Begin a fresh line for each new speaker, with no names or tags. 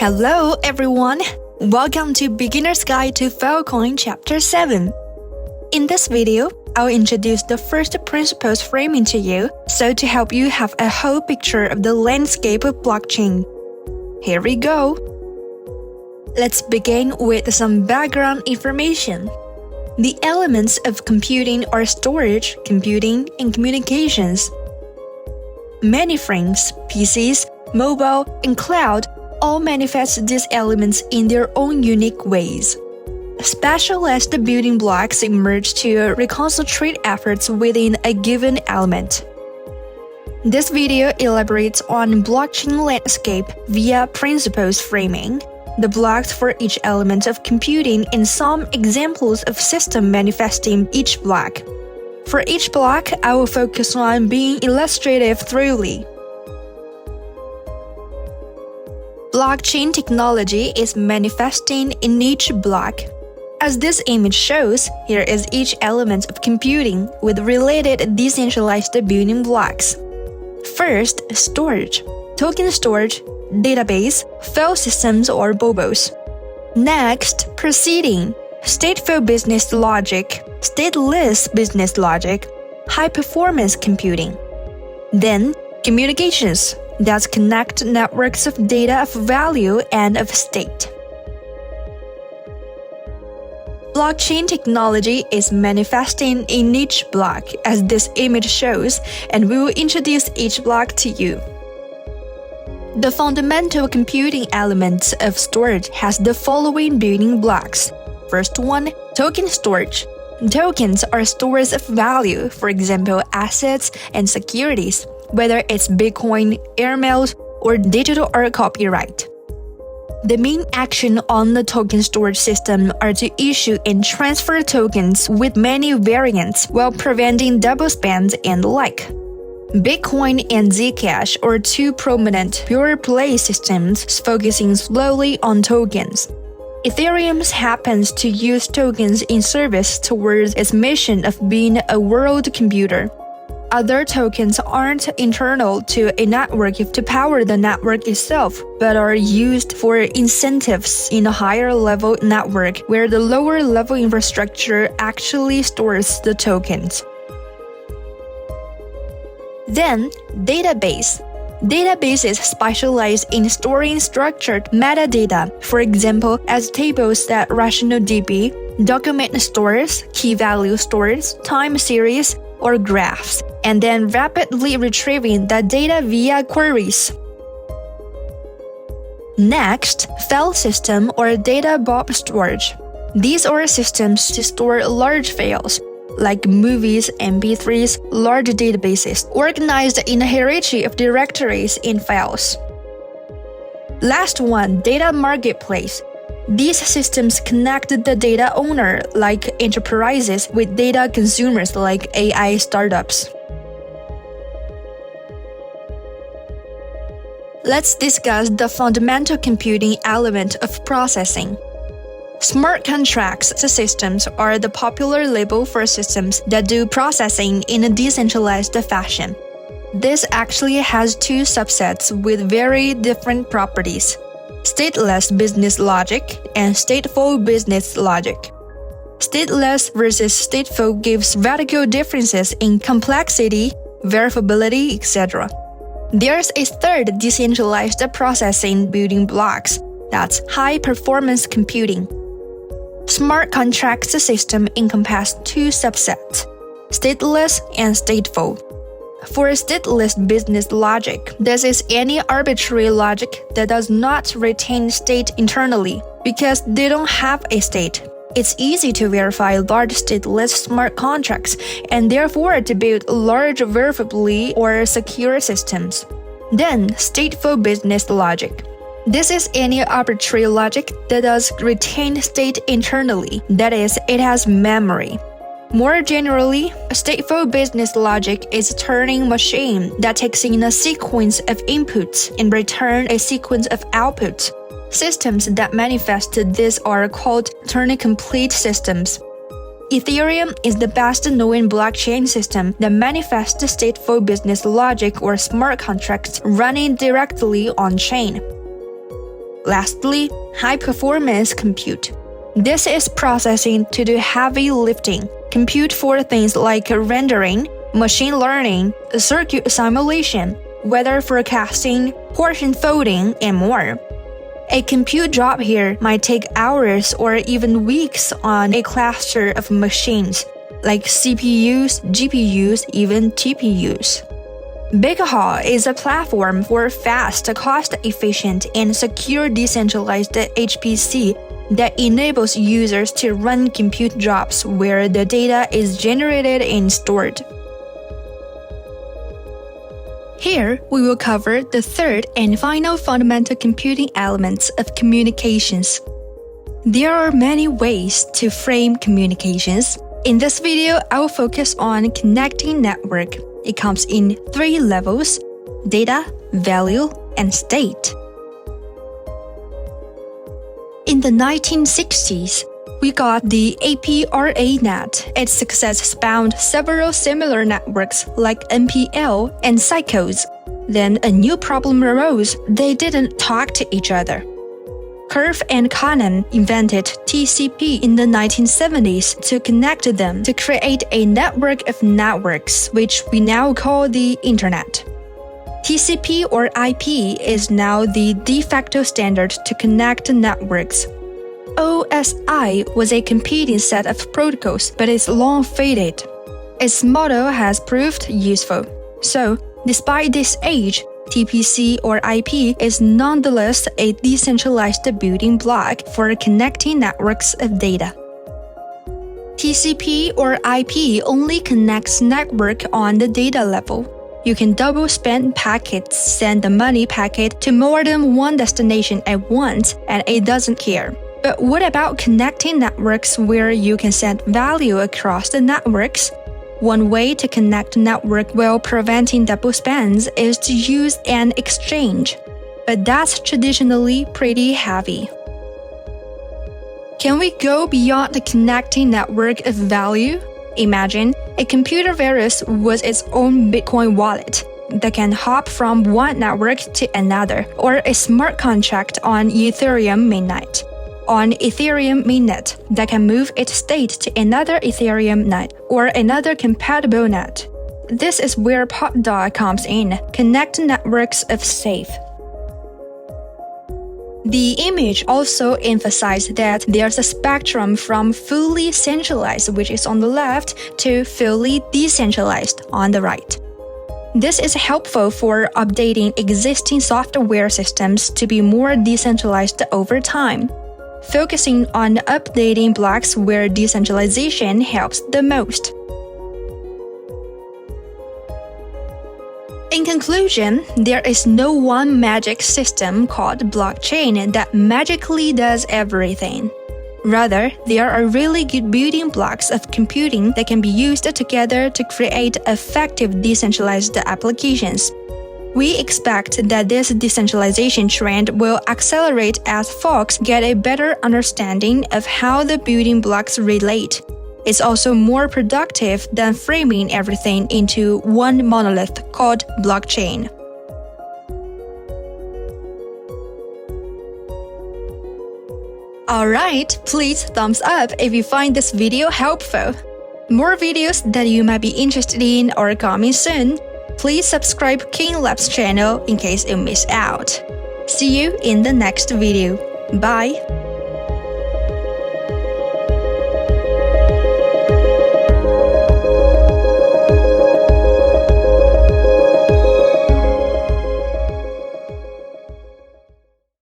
Hello everyone! Welcome to Beginner's Guide to Filecoin Chapter 7. In this video, I'll introduce the first principles framing to you, so to help you have a whole picture of the landscape of blockchain. Here we go! Let's begin with some background information. The elements of computing are storage, computing, and communications. Mainframes, PCs, mobile, and cloud all manifest these elements in their own unique ways. Specialized building blocks emerge to reconcentrate efforts within a given element. This video elaborates on blockchain landscape via principles framing, the blocks for each element of computing, and some examples of system manifesting each block. For each block, I will focus on being illustrative thoroughly. Blockchain technology is manifesting in each block. As this image shows, here is each element of computing with related decentralized building blocks. First, storage, token storage, database, file systems or BOBOs. Next, proceeding, stateful business logic, stateless business logic, high-performance computing. Then, communications, that connect networks of data of value and of state. Blockchain technology is manifesting in each block, as this image shows, and we will introduce each block to you. The fundamental computing elements of storage has the following building blocks. First one, token storage. Tokens are stores of value, for example, assets and securities, whether it's Bitcoin, airmails, or digital art copyright. The main action on the token storage system are to issue and transfer tokens with many variants while preventing double spends and the like. Bitcoin and Zcash are two prominent pure-play systems focusing solely on tokens. Ethereum happens to use tokens in service towards its mission of being a world computer. Other tokens aren't internal to a network to power the network itself, but are used for incentives in a higher-level network where the lower-level infrastructure actually stores the tokens. Then, database. Databases specialize in storing structured metadata, for example, as tables that RationalDB, document stores, key value stores, time series, or graphs, and then rapidly retrieving the data via queries. Next, file system or data blob storage. These are systems to store large files, like movies, MP3s, large databases, organized in a hierarchy of directories in files. Last one, data marketplace. These systems connect the data owner, like enterprises, with data consumers, like AI startups. Let's discuss the fundamental computing element of processing. Smart contracts systems are the popular label for systems that do processing in a decentralized fashion. This actually has two subsets with very different properties: stateless business logic and stateful business logic. Stateless versus stateful gives radical differences in complexity, verifiability, etc. There's a third decentralized processing building blocks, that's high-performance computing. Smart contracts system encompass two subsets, stateless and stateful. For stateless business logic, this is any arbitrary logic that does not retain state internally, because they don't have a state. It's easy to verify large stateless smart contracts, and therefore to build large verifiably or secure systems. Then, stateful business logic. This is any arbitrary logic that does retain state internally, that is, it has memory. More generally, a stateful business logic is a Turing machine that takes in a sequence of inputs and returns a sequence of outputs. Systems that manifest this are called Turing-complete systems. Ethereum is the best-known blockchain system that manifests stateful business logic or smart contracts running directly on-chain. Lastly, high-performance compute. This is processing to do heavy lifting, compute for things like rendering, machine learning, circuit simulation, weather forecasting, portion folding, and more. A compute job here might take hours or even weeks on a cluster of machines, like CPUs, GPUs, even TPUs. BigHaul is a platform for fast, cost-efficient, and secure decentralized HPC that enables users to run compute jobs where the data is generated and stored. Here, we will cover the third and final fundamental computing elements of communications. There are many ways to frame communications. In this video, I will focus on connecting network. It comes in 3 levels: data, value, and state. In the 1960s, we got the APRANet. Its success spawned several similar networks like MPL and Cycles. Then a new problem arose: they didn't talk to each other. Cerf and Cannon invented TCP in the 1970s to connect them to create a network of networks, which we now call the Internet. TCP or IP is now the de facto standard to connect networks. OSI was a competing set of protocols, but it's long faded. Its motto has proved useful. So, despite this age, TPC or IP is nonetheless a decentralized building block for connecting networks of data. TCP or IP only connects network on the data level. You can double spend packets, send the money packet to more than one destination at once, and it doesn't care. But what about connecting networks where you can send value across the networks? One way to connect network while preventing double spends is to use an exchange, but that's traditionally pretty heavy. Can we go beyond the connecting network of value? Imagine a computer virus was its own Bitcoin wallet that can hop from one network to another, or a smart contract on Ethereum mainnet. On Ethereum mainnet that can move its state to another Ethereum net or another compatible net. This is where PotDog comes in, connect networks of safe. The image also emphasizes that there's a spectrum from fully centralized, which is on the left, to fully decentralized on the right. This is helpful for updating existing software systems to be more decentralized over time, focusing on updating blocks where decentralization helps the most. In conclusion, there is no one magic system called blockchain that magically does everything. Rather, there are really good building blocks of computing that can be used together to create effective decentralized applications. We expect that this decentralization trend will accelerate as folks get a better understanding of how the building blocks relate. It's also more productive than framing everything into one monolith called blockchain. Alright, please thumbs up if you find this video helpful. More videos that you might be interested in are coming soon. Please subscribe King Labs channel in case you miss out. See you in the next video. Bye!